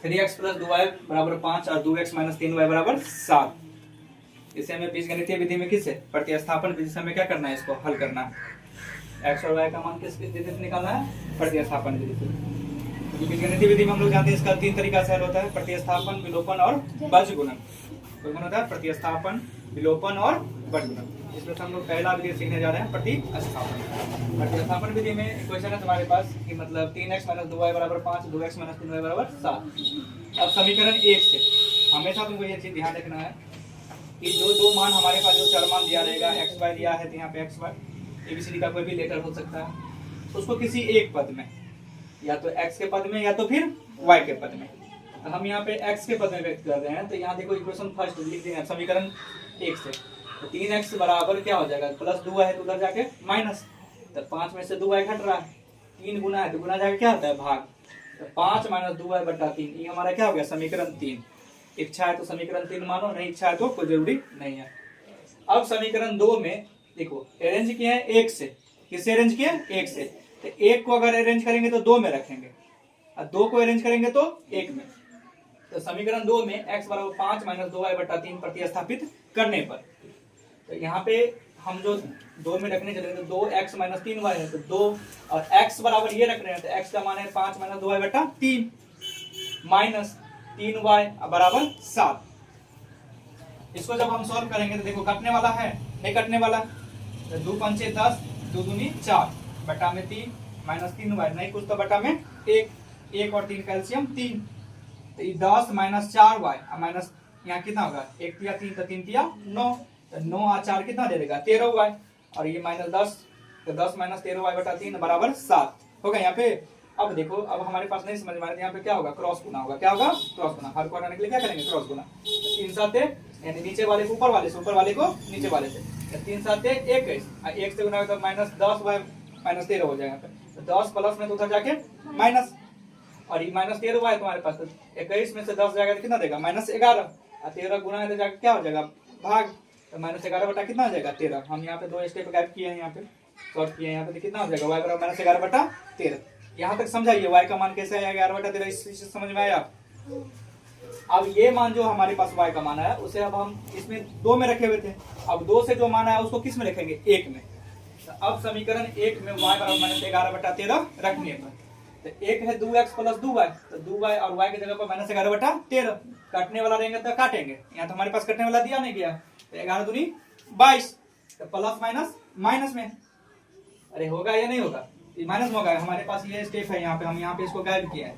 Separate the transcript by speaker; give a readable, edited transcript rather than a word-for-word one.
Speaker 1: 3x plus 2y बराबर 5 और 2x minus 3y बराबर 7। इसे हमें बीजगणितीय विधि में किससे प्रतिस्थापन विधि से हमें क्या करना है, इसको हल करना है। x और y का मान किस विधि से निकालना है, प्रतिस्थापन विधि से। बीजगणितीय विधि में हम लोग जानते हैं इसका 3 तरीका से हल होता है, प्रतिस्थापन, विलोपन और बजगुणन। तो कौन होता है, प्रतिस्थापन, विलोपन और बजगुणन। इसमें से हम लोग पहला विधि सीखने जा रहे हैं प्रतिस्थापन। प्रतिस्थापन विधि में क्वेश्चन है तुम्हारे पास कि मतलब 3x माइनस 2y बराबर 5, 2x माइनस 3y बराबर 7। अब समीकरण 1 से हमेशा तुमको ये चीज ध्यान रखना है कि जो दो मान हमारे पास, जो चर मान दिया रहेगा, एक्स वाई दिया है तो यहाँ पे एक्स वाई एबीसीडी का कोई भी लेटर हो सकता है, तो उसको किसी एक पद में, या तो एक्स के पद में या तो फिर वाई के पद में, तो हम यहाँ पे एक्स के पद में व्यक्त कर रहे हैं। तो यहाँ देखो इक्वेशन फर्स्ट लिख देंगे समीकरण 1 से। तो 3x बराबर क्या हो जाएगा, प्लस 2y है तो उधर जाके माइनस, तो 5 में से 2y घट रहा है, 3 गुना है तो गुना जाके क्या होता है, भाग। तो 5 माइनस 2y बटा 3, ये हमारा क्या हो गया, समीकरण 3। इच्छा है तो समीकरण 3 मानो, नहीं इच्छा है तो कोई जरूरी नहीं है। अब समीकरण 2 में देखो अरेंज किए हैं 1 से, किससे अरेंज किए, 1 से। तो 1 को अगर अरेंज करेंगे तो 2 में रखेंगे, और 2 को अरेंज करेंगे तो 1 में। तो समीकरण 2 में x बराबर 5 माइनस 2y बटा 3 प्रतिस्थापित करने पर, तो यहाँ पे हम जो 2 में रखने चलेंगे तो 2x माइनस 3y है, तो 2 और x बराबर ये रख रहे हैं, तो x का मान है 5 माइनस 2y बटा 3 माइनस 3y बराबर 7। इसको जब हम सॉल्व करेंगे तो देखो कटने वाला है, नहीं कटने वाला, तो 2 पंचे 10, 2 दूनी 4 बटा में 3 माइनस 3y, नहीं कुछ तो बटा में 1 और 3 कैल्शियम 3, तो 10 माइनस 4y माइनस यहाँ कितना होगा, 1 तिया 3 तो 3 तिया 9, तो 9 और 4 कितना दे देगा 13y, और ये माइनस 10, तो 10 माइनस 13y बटा 3 बराबर 7 होगा यहाँ पे। अब देखो अब हमारे पास नहीं समझ में आ रहा है, यहाँ पे क्या होगा, क्रॉस गुना होगा। क्या होगा, क्रॉस गुना। हर को हटाने के लिए क्या करेंगे, क्रॉस गुना। 3 साते यानी नीचे वाले को ऊपर वाले से, ऊपर वाले को नीचे वाले से, 3 साते 21, 1 से गुना तो माइनस 10y माइनस 13 हो जाएगा। तो 10 प्लस में तो उधर जाके माइनस, और ये माइनस 13y है तुम्हारे पास, तो 21 में से 10 जाएगा तो कितना देगा, माइनस 11, और 13 गुना है तो जाके क्या हो जाएगा, भाग। तो माइनस 11 बटा कितना हो जाएगा 13। हम यहाँ पे 2 स्टेप गायब किए हैं, यहाँ पे सॉल्व किए हैं, यहाँ पे तो कितना हो जाएगा y बराबर माइनस 11 बटा 13। यहाँ तक समझाइए y का मान कैसे आएगा 11 बटा 13, इस समझ में आया। अब ये मान जो हमारे पास y का मान आया उसे अब हम इसमें 2 में रखे हुए थे, अब 2 से जो मान आया उसको किस में रखेंगे, 1 में। तो अब समीकरण 1 में y बराबर माइनस 11 बटा 13 रखने पर, तो 1 है 2x प्लस 2y, तो 2y और y की जगह पर माइनस 11 बटा 13, काटने वाला रहेंगे तो काटेंगे, यहाँ तो हमारे पास कटने वाला दिया नहीं गया, तो 11 दूनी 22, तो प्लस माइनस माइनस में, अरे होगा या नहीं होगा, माइनस में होगा। हमारे पास ये स्टेप है, यहाँ पे हम यहाँ पे इसको गायब किया है,